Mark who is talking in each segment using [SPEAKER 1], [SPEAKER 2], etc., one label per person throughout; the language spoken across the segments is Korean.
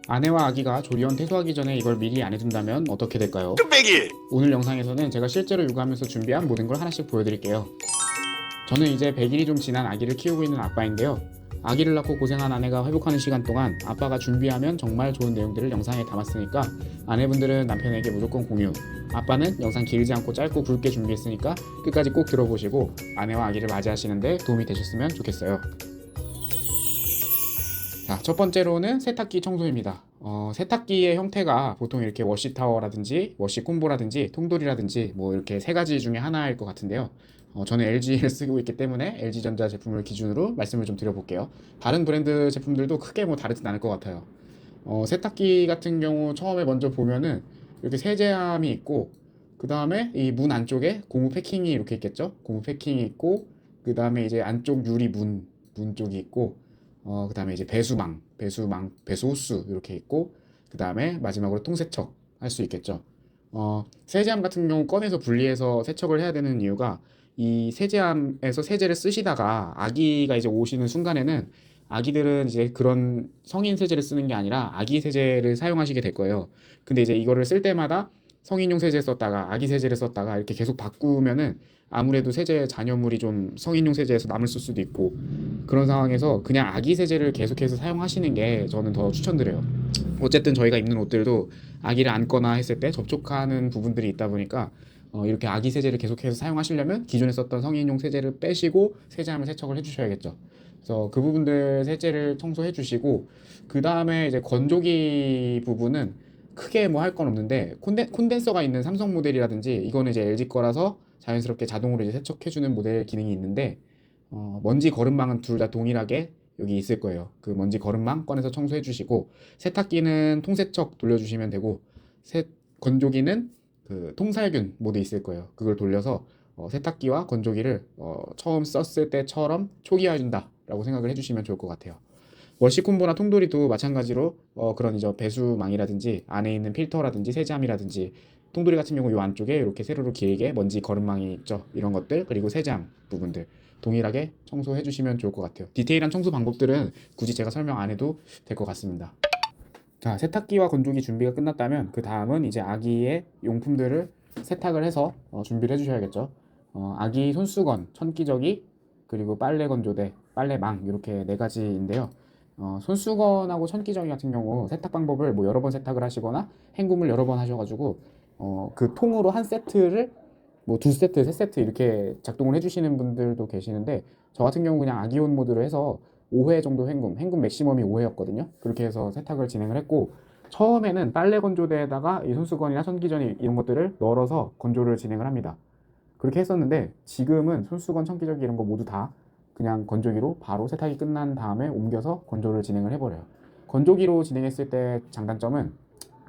[SPEAKER 1] 아내와 아기가 조리원 퇴소하기 전에 이걸 미리 안 해둔다면 어떻게 될까요?
[SPEAKER 2] 뚝배기.
[SPEAKER 1] 오늘 영상에서는 제가 실제로 육아하면서 준비한 모든 걸 하나씩 보여드릴게요. 저는 이제 100일이 좀 지난 아기를 키우고 있는 아빠인데요. 아기를 낳고 고생한 아내가 회복하는 시간 동안 아빠가 준비하면 정말 좋은 내용들을 영상에 담았으니까 아내분들은 남편에게 무조건 공유, 아빠는 영상 길지 않고 짧고 굵게 준비했으니까 끝까지 꼭 들어보시고 아내와 아기를 맞이하시는데 도움이 되셨으면 좋겠어요. 자, 첫 번째로는 세탁기 청소입니다. 세탁기의 형태가 보통 이렇게 워시타워라든지 워시콤보라든지 통돌이라든지 뭐 이렇게 세 가지 중에 하나일 것 같은데요. 저는 LG를 쓰고 있기 때문에 LG전자 제품을 기준으로 말씀을 좀 드려볼게요. 다른 브랜드 제품들도 크게 뭐 다르진 않을 것 같아요. 세탁기 같은 경우 처음에 먼저 보면은 이렇게 세제함이 있고 그 다음에 이 문 안쪽에 고무 패킹이 이렇게 있겠죠? 고무 패킹이 있고 그 다음에 이제 안쪽 유리 문 쪽이 있고 그 다음에 이제 배수 호스 이렇게 있고 그 다음에 마지막으로 통세척 할 수 있겠죠. 세제함 같은 경우 꺼내서 분리해서 세척을 해야 되는 이유가 이 세제함에서 세제를 쓰시다가 아기가 이제 오시는 순간에는 아기들은 이제 그런 성인 세제를 쓰는 게 아니라 아기 세제를 사용하시게 될 거예요. 근데 이제 이거를 쓸 때마다 성인용 세제 썼다가 아기 세제를 썼다가 이렇게 계속 바꾸면은 아무래도 세제 잔여물이 좀 성인용 세제에서 남을 수도 있고 그런 상황에서 그냥 아기 세제를 계속해서 사용하시는 게 저는 더 추천드려요. 어쨌든 저희가 입는 옷들도 아기를 안거나 했을 때 접촉하는 부분들이 있다 보니까 이렇게 아기 세제를 계속해서 사용하시려면 기존에 썼던 성인용 세제를 빼시고 세제함을 세척을 해주셔야겠죠. 그래서 그 부분들 세제를 청소해 주시고 그 다음에 이제 건조기 부분은 크게 뭐 할 건 없는데 콘덴서가 있는 삼성 모델이라든지 이거는 이제 LG 거라서 자연스럽게 자동으로 이제 세척해주는 모델 기능이 있는데 먼지 거름망은 둘 다 동일하게 여기 있을 거예요. 그 먼지 거름망 꺼내서 청소해 주시고 세탁기는 통세척 돌려주시면 되고 건조기는 그 통살균 모드 있을 거예요. 그걸 돌려서 세탁기와 건조기를 처음 썼을 때처럼 초기화해준다라고 생각을 해주시면 좋을 것 같아요. 월시콤보나 통돌이도 마찬가지로 그런 이제 배수망이라든지 안에 있는 필터라든지 세제함이라든지 통돌이 같은 경우 이 안쪽에 이렇게 세로로 길게 먼지 거름망이 있죠. 이런 것들 그리고 세제함 부분들 동일하게 청소해 주시면 좋을 것 같아요. 디테일한 청소 방법들은 굳이 제가 설명 안 해도 될 것 같습니다. 자, 세탁기와 건조기 준비가 끝났다면 그 다음은 이제 아기의 용품들을 세탁을 해서 준비를 해주셔야겠죠. 아기 손수건, 천기저귀, 그리고 빨래 건조대, 빨래망 이렇게 네 가지인데요. 손수건하고 천기저귀 같은 경우 세탁 방법을 뭐 여러 번 세탁을 하시거나 헹굼을 여러 번 하셔가지고 그 통으로 한 세트를 뭐 두 세트, 세 세트 이렇게 작동을 해주시는 분들도 계시는데 저 같은 경우 그냥 아기용 모드로 해서 5회 정도 헹굼 맥시멈이 5회였거든요. 그렇게 해서 세탁을 진행을 했고 처음에는 빨래 건조대에다가 이 손수건이나 천기저귀 이런 것들을 널어서 건조를 진행을 합니다. 그렇게 했었는데 지금은 손수건, 천기저귀 이런 거 모두 다 그냥 건조기로 바로 세탁이 끝난 다음에 옮겨서 건조를 진행을 해버려요. 건조기로 진행했을 때 장단점은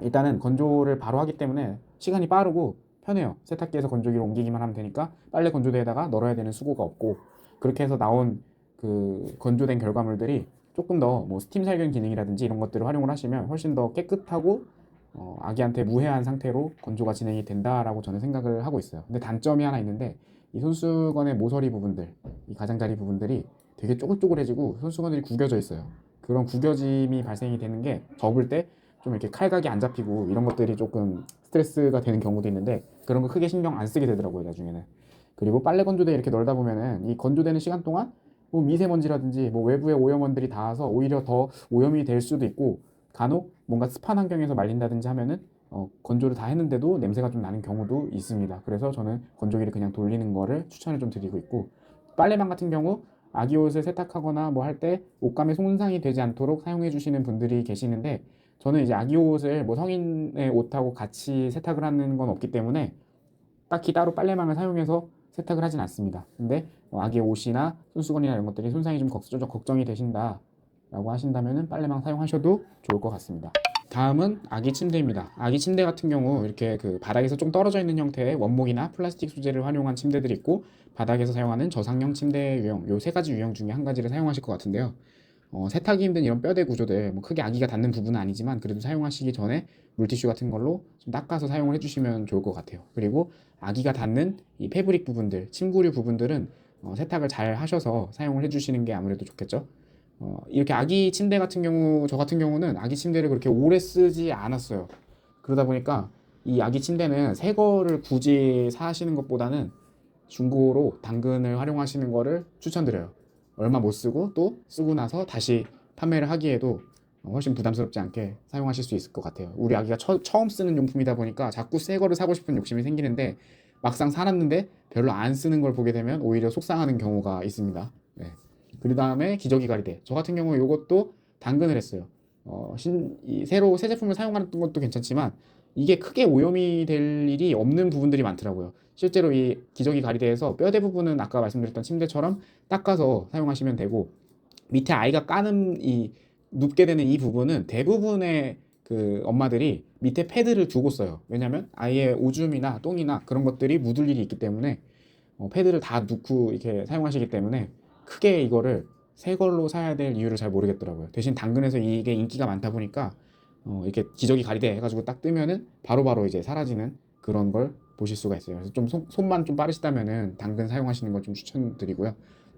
[SPEAKER 1] 일단은 건조를 바로 하기 때문에 시간이 빠르고 편해요. 세탁기에서 건조기로 옮기기만 하면 되니까 빨래 건조대에다가 널어야 되는 수고가 없고 그렇게 해서 나온 그 건조된 결과물들이 조금 더 뭐 스팀 살균 기능이라든지 이런 것들을 활용을 하시면 훨씬 더 깨끗하고 아기한테 무해한 상태로 건조가 진행이 된다라고 저는 생각을 하고 있어요. 근데 단점이 하나 있는데 이 손수건의 모서리 부분들, 이 가장자리 부분들이 되게 쪼글쪼글해지고 손수건들이 구겨져 있어요. 그런 구겨짐이 발생이 되는 게 접을 때 좀 이렇게 칼각이 안 잡히고 이런 것들이 조금 스트레스가 되는 경우도 있는데 그런 거 크게 신경 안 쓰게 되더라고요, 나중에는. 그리고 빨래 건조대 이렇게 널다 보면은 이 건조되는 시간 동안 뭐 미세먼지라든지 뭐 외부의 오염원들이 닿아서 오히려 더 오염이 될 수도 있고 간혹 뭔가 습한 환경에서 말린다든지 하면은 건조를 다 했는데도 냄새가 좀 나는 경우도 있습니다. 그래서 저는 건조기를 그냥 돌리는 거를 추천을 좀 드리고 있고 빨래망 같은 경우 아기 옷을 세탁하거나 뭐 할 때 옷감에 손상이 되지 않도록 사용해 주시는 분들이 계시는데 저는 이제 아기 옷을 뭐 성인의 옷하고 같이 세탁을 하는 건 없기 때문에 딱히 따로 빨래망을 사용해서 세탁을 하진 않습니다. 근데 아기 옷이나 손수건이나 이런 것들이 손상이 좀 걱정이 되신다라고 하신다면은 빨래망 사용하셔도 좋을 것 같습니다. 다음은 아기 침대입니다. 아기 침대 같은 경우 이렇게 그 바닥에서 좀 떨어져 있는 형태의 원목이나 플라스틱 소재를 활용한 침대들이 있고 바닥에서 사용하는 저상형 침대 유형 요 세 가지 유형 중에 한 가지를 사용하실 것 같은데요. 세탁이 힘든 이런 뼈대 구조들 뭐 크게 아기가 닿는 부분은 아니지만 그래도 사용하시기 전에 물티슈 같은 걸로 좀 닦아서 사용을 해주시면 좋을 것 같아요. 그리고 아기가 닿는 이 패브릭 부분들, 침구류 부분들은 세탁을 잘 하셔서 사용을 해주시는 게 아무래도 좋겠죠. 이렇게 아기 침대 같은 경우, 저 같은 경우는 아기 침대를 그렇게 오래 쓰지 않았어요. 그러다 보니까 이 아기 침대는 새 거를 굳이 사시는 것보다는 중고로 당근을 활용하시는 거를 추천드려요. 얼마 못 쓰고 또 쓰고 나서 다시 판매를 하기에도 훨씬 부담스럽지 않게 사용하실 수 있을 것 같아요. 우리 아기가 처음 쓰는 용품이다 보니까 자꾸 새 거를 사고 싶은 욕심이 생기는데 막상 사놨는데 별로 안 쓰는 걸 보게 되면 오히려 속상하는 경우가 있습니다. 네. 그 다음에 기저귀 가리대. 저 같은 경우 이것도 당근을 했어요. 새로 새 제품을 사용하는 것도 괜찮지만 이게 크게 오염이 될 일이 없는 부분들이 많더라고요. 실제로 이 기저귀 가리대에서 뼈대 부분은 아까 말씀드렸던 침대처럼 닦아서 사용하시면 되고 밑에 아이가 까는 이 눕게 되는 이 부분은 대부분의 그 엄마들이 밑에 패드를 두고 써요. 왜냐면 아이의 오줌이나 똥이나 그런 것들이 묻을 일이 있기 때문에 패드를 다 넣고 이렇게 사용하시기 때문에 크게 이거를 새 걸로 사야 될 이유를 잘 모르겠더라고요. 대신 당근에서 이게 인기가 많다 보니까 이렇게 기저귀 가리대 해가지고 딱 뜨면은 바로바로 이제 사라지는 그런 걸 보실 수가 있어요. 그래서 좀 손만 좀 빠르시다면은 당근 사용하시는 걸 좀 추천드리고요.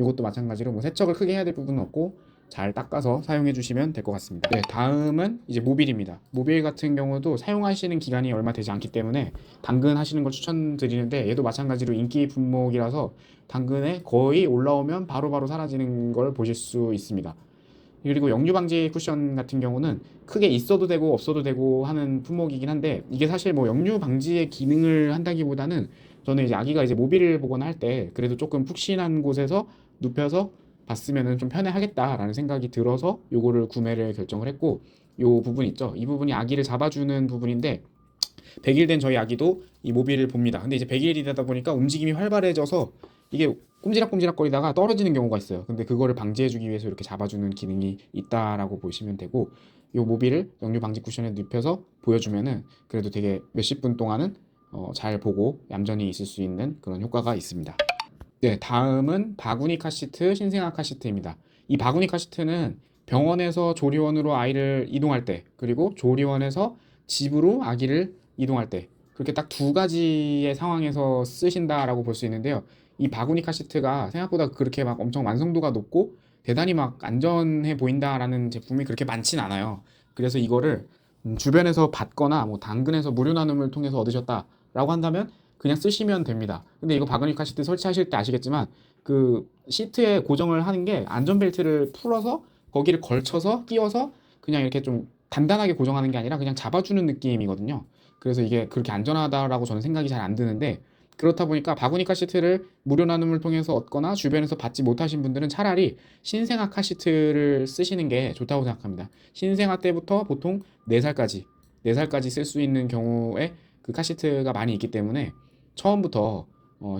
[SPEAKER 1] 이것도 마찬가지로 뭐 세척을 크게 해야 될 부분은 없고 잘 닦아서 사용해 주시면 될 것 같습니다. 네, 다음은 이제 모빌입니다. 모빌 같은 경우도 사용하시는 기간이 얼마 되지 않기 때문에 당근 하시는 걸 추천드리는데 얘도 마찬가지로 인기 품목이라서 당근에 거의 올라오면 바로바로 사라지는 걸 보실 수 있습니다. 그리고 역류 방지 쿠션 같은 경우는 크게 있어도 되고 없어도 되고 하는 품목이긴 한데 이게 사실 뭐 역류 방지의 기능을 한다기보다는 저는 이제 아기가 이제 모비를 보거나 할 때 그래도 조금 푹신한 곳에서 눕혀서 봤으면은 좀 편해하겠다라는 생각이 들어서 요거를 구매를 결정을 했고 요 부분 있죠. 이 부분이 아기를 잡아주는 부분인데 100일 된 저희 아기도 이 모비를 봅니다. 근데 이제 100일이 되다 보니까 움직임이 활발해져서 이게 꼼지락꼼지락 거리다가 떨어지는 경우가 있어요. 근데 그거를 방지해주기 위해서 이렇게 잡아주는 기능이 있다라고 보시면 되고 이 모비를 역류 방지 쿠션에 눕혀서 보여주면은 그래도 되게 몇십 분 동안은 잘 보고 얌전히 있을 수 있는 그런 효과가 있습니다. 네, 다음은 바구니 카시트, 신생아 카시트입니다. 이 바구니 카시트는 병원에서 조리원으로 아이를 이동할 때, 그리고 조리원에서 집으로 아기를 이동할 때, 그렇게 딱 두 가지의 상황에서 쓰신다라고 볼 수 있는데요. 이 바구니 카시트가 생각보다 그렇게 막 엄청 완성도가 높고 대단히 막 안전해 보인다라는 제품이 그렇게 많진 않아요. 그래서 이거를 주변에서 받거나 뭐 당근에서 무료 나눔을 통해서 얻으셨다라고 한다면 그냥 쓰시면 됩니다. 근데 이거 바구니카 시트 설치하실 때 아시겠지만 그 시트에 고정을 하는 게 안전벨트를 풀어서 거기를 걸쳐서 끼워서 그냥 이렇게 좀 단단하게 고정하는 게 아니라 그냥 잡아주는 느낌이거든요. 그래서 이게 그렇게 안전하다라고 저는 생각이 잘 안 드는데 그렇다 보니까 바구니카 시트를 무료 나눔을 통해서 얻거나 주변에서 받지 못하신 분들은 차라리 신생아 카시트를 쓰시는 게 좋다고 생각합니다. 신생아 때부터 보통 4살까지 4살까지 쓸 수 있는 경우에 그 카시트가 많이 있기 때문에 처음부터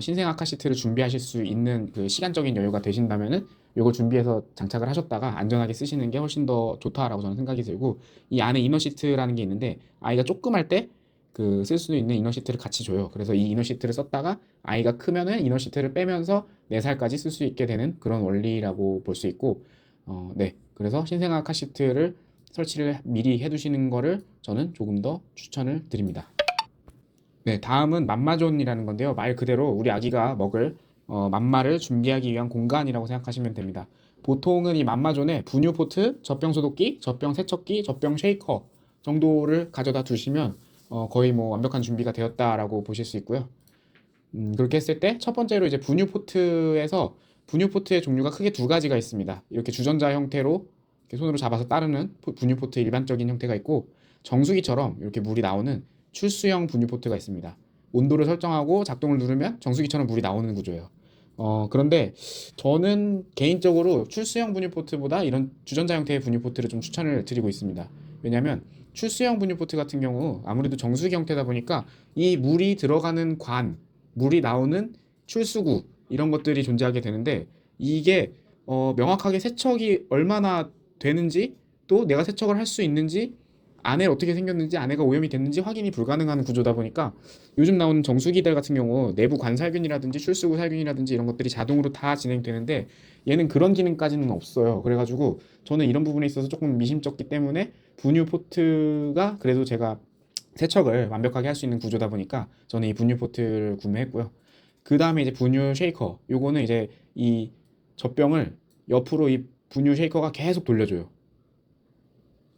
[SPEAKER 1] 신생아 카시트를 준비하실 수 있는 그 시간적인 여유가 되신다면은 이걸 준비해서 장착을 하셨다가 안전하게 쓰시는 게 훨씬 더 좋다라고 저는 생각이 들고 이 안에 이너 시트라는 게 있는데 아이가 조그만 때 그 쓸 수 있는 이너 시트를 같이 줘요. 그래서 이 이너 시트를 썼다가 아이가 크면은 이너 시트를 빼면서 4살까지 쓸 수 있게 되는 그런 원리라고 볼 수 있고 네. 그래서 신생아 카시트를 설치를 미리 해두시는 거를 저는 조금 더 추천을 드립니다. 네, 다음은 맘마존이라는 건데요. 말 그대로 우리 아기가 먹을 맘마를 준비하기 위한 공간이라고 생각하시면 됩니다. 보통은 이 맘마존에 분유 포트, 젖병 소독기, 젖병 세척기, 젖병 쉐이커 정도를 가져다 두시면 거의 뭐 완벽한 준비가 되었다라고 보실 수 있고요. 그렇게 했을 때 첫 번째로 이제 분유 포트의 종류가 크게 두 가지가 있습니다. 이렇게 주전자 형태로 이렇게 손으로 잡아서 따르는 분유 포트 일반적인 형태가 있고 정수기처럼 이렇게 물이 나오는 출수형 분유 포트가 있습니다. 온도를 설정하고 작동을 누르면 정수기처럼 물이 나오는 구조예요. 그런데 저는 개인적으로 출수형 분유 포트보다 이런 주전자 형태의 분유 포트를 좀 추천을 드리고 있습니다. 왜냐하면 출수형 분유 포트 같은 경우 아무래도 정수기 형태다 보니까 이 물이 들어가는 물이 나오는 출수구 이런 것들이 존재하게 되는데 이게 명확하게 세척이 얼마나 되는지 또 내가 세척을 할 수 있는지 안에 어떻게 생겼는지 안에가 오염이 됐는지 확인이 불가능한 구조다 보니까 요즘 나오는 정수기들 같은 경우 내부 관살균이라든지 출수구 살균이라든지 이런 것들이 자동으로 다 진행되는데 얘는 그런 기능까지는 없어요. 그래가지고 저는 이런 부분에 있어서 조금 미심쩍기 때문에 분유 포트가 그래도 제가 세척을 완벽하게 할 수 있는 구조다 보니까 저는 이 분유 포트를 구매했고요. 그 다음에 이제 분유 쉐이커. 요거는 이제 이 젖병을 옆으로 이 분유 쉐이커가 계속 돌려줘요.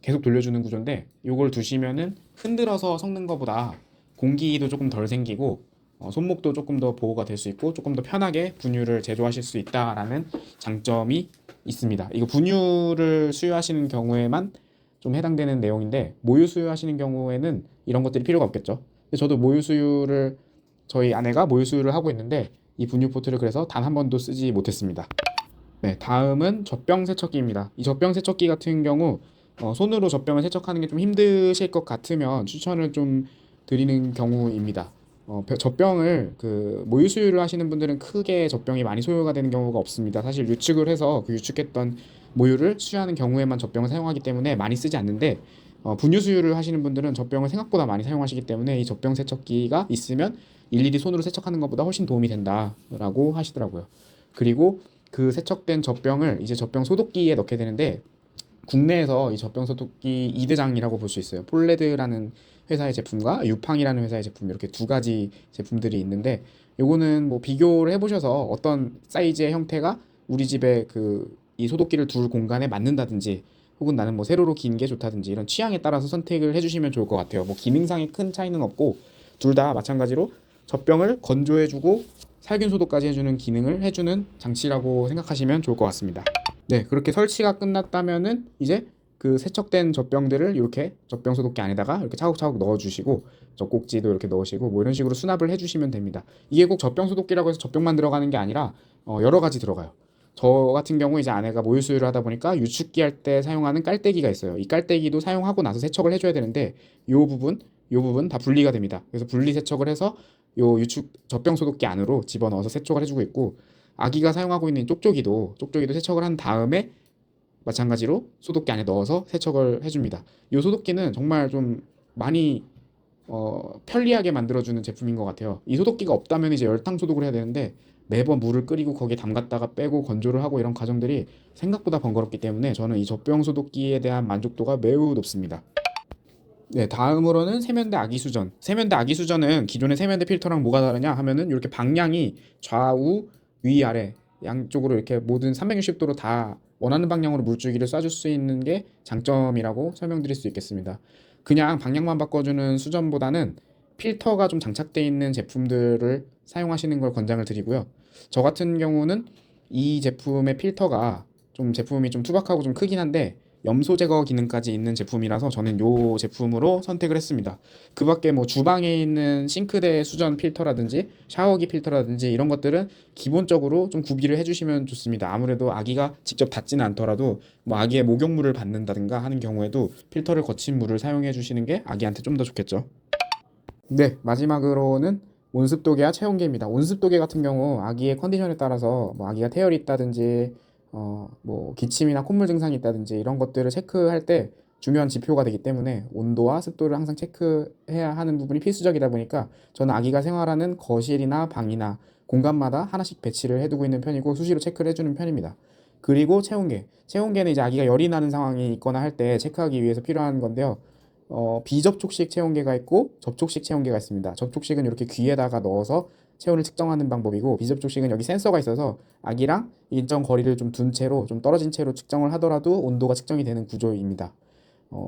[SPEAKER 1] 계속 돌려주는 구조인데 요걸 두시면은 흔들어서 섞는 것보다 공기도 조금 덜 생기고 손목도 조금 더 보호가 될 수 있고 조금 더 편하게 분유를 제조하실 수 있다라는 장점이 있습니다. 이거 분유를 수유하시는 경우에만 좀 해당되는 내용인데 모유 수유하시는 경우에는 이런 것들이 필요가 없겠죠. 근데 저도 모유 수유를 저희 아내가 모유 수유를 하고 있는데 이 분유 포트를 그래서 단 한 번도 쓰지 못했습니다. 네, 다음은 젖병 세척기입니다. 이 젖병 세척기 같은 경우 손으로 젖병을 세척하는 게 좀 힘드실 것 같으면 추천을 좀 드리는 경우입니다. 젖병을 그 모유 수유를 하시는 분들은 크게 젖병이 많이 소요가 되는 경우가 없습니다. 사실 유축을 해서 그 유축했던 모유를 수유하는 경우에만 젖병을 사용하기 때문에 많이 쓰지 않는데 분유 수유를 하시는 분들은 젖병을 생각보다 많이 사용하시기 때문에 이 젖병 세척기가 있으면 일일이 손으로 세척하는 것보다 훨씬 도움이 된다라고 하시더라고요. 그리고 그 세척된 젖병을 이제 젖병 소독기에 넣게 되는데 국내에서 이 젖병 소독기 2대장이라고 볼 수 있어요. 폴레드라는 회사의 제품과 유팡이라는 회사의 제품 이렇게 두 가지 제품들이 있는데 요거는 뭐 비교를 해보셔서 어떤 사이즈의 형태가 우리 집에 그 이 소독기를 둘 공간에 맞는다든지 혹은 나는 뭐 세로로 긴 게 좋다든지 이런 취향에 따라서 선택을 해주시면 좋을 것 같아요. 뭐 기능상의 큰 차이는 없고 둘 다 마찬가지로 젖병을 건조해주고 살균 소독까지 해주는 기능을 해주는 장치라고 생각하시면 좋을 것 같습니다. 네, 그렇게 설치가 끝났다면은 이제 그 세척된 젖병들을 이렇게 젖병 소독기 안에다가 이렇게 차곡차곡 넣어주시고 젖꼭지도 이렇게 넣으시고 뭐 이런 식으로 수납을 해주시면 됩니다. 이게 꼭 젖병 소독기라고 해서 젖병만 들어가는 게 아니라 여러 가지 들어가요. 저 같은 경우 이제 아내가 모유 수유를 하다 보니까 유축기 할 때 사용하는 깔때기가 있어요. 이 깔때기도 사용하고 나서 세척을 해줘야 되는데 요 부분 다 분리가 됩니다. 그래서 분리 세척을 해서 요 유축 젖병 소독기 안으로 집어넣어서 세척을 해주고 있고 아기가 사용하고 있는 쪽쪽이도 세척을 한 다음에 마찬가지로 소독기 안에 넣어서 세척을 해줍니다. 이 소독기는 정말 좀 많이 편리하게 만들어주는 제품인 것 같아요. 이 소독기가 없다면 이제 열탕 소독을 해야 되는데 매번 물을 끓이고 거기에 담갔다가 빼고 건조를 하고 이런 과정들이 생각보다 번거롭기 때문에 저는 이 젖병 소독기에 대한 만족도가 매우 높습니다. 네, 다음으로는 세면대 아기수전. 세면대 아기수전은 기존의 세면대 필터랑 뭐가 다르냐 하면은 이렇게 방향이 좌우, 위, 아래 양쪽으로 이렇게 모든 360도로 다 원하는 방향으로 물줄기를 쏴줄 수 있는 게 장점이라고 설명드릴 수 있겠습니다. 그냥 방향만 바꿔주는 수전보다는 필터가 좀 장착되어 있는 제품들을 사용하시는 걸 권장을 드리고요. 저 같은 경우는 이 제품의 필터가 좀 제품이 좀 투박하고 좀 크긴 한데 염소 제거 기능까지 있는 제품이라서 저는 이 제품으로 선택을 했습니다. 그 밖에 뭐 주방에 있는 싱크대 수전 필터라든지 샤워기 필터라든지 이런 것들은 기본적으로 좀 구비를 해주시면 좋습니다. 아무래도 아기가 직접 닿지는 않더라도 뭐 아기의 목욕물을 받는다든가 하는 경우에도 필터를 거친 물을 사용해 주시는 게 아기한테 좀 더 좋겠죠. 네, 마지막으로는 온습도계와 체온계입니다. 온습도계 같은 경우 아기의 컨디션에 따라서 뭐 아기가 태열이 있다든지 뭐 기침이나 콧물 증상이 있다든지 이런 것들을 체크할 때 중요한 지표가 되기 때문에 온도와 습도를 항상 체크해야 하는 부분이 필수적이다 보니까 저는 아기가 생활하는 거실이나 방이나 공간마다 하나씩 배치를 해두고 있는 편이고 수시로 체크를 해주는 편입니다. 그리고 체온계. 체온계는 이제 아기가 열이 나는 상황이 있거나 할 때 체크하기 위해서 필요한 건데요. 비접촉식 체온계가 있고 접촉식 체온계가 있습니다. 접촉식은 이렇게 귀에다가 넣어서 체온을 측정하는 방법이고 비접촉식은 여기 센서가 있어서 아기랑 일정 거리를 좀 둔 채로 좀 떨어진 채로 측정을 하더라도 온도가 측정이 되는 구조입니다.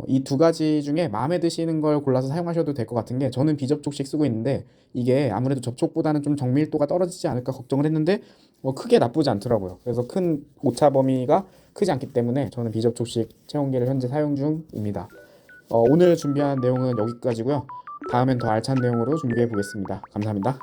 [SPEAKER 1] 이 두 가지 중에 마음에 드시는 걸 골라서 사용하셔도 될 것 같은 게 저는 비접촉식 쓰고 있는데 이게 아무래도 접촉보다는 좀 정밀도가 떨어지지 않을까 걱정을 했는데 크게 나쁘지 않더라고요. 그래서 큰 오차 범위가 크지 않기 때문에 저는 비접촉식 체온계를 현재 사용 중입니다. 오늘 준비한 내용은 여기까지고요. 다음엔 더 알찬 내용으로 준비해 보겠습니다. 감사합니다.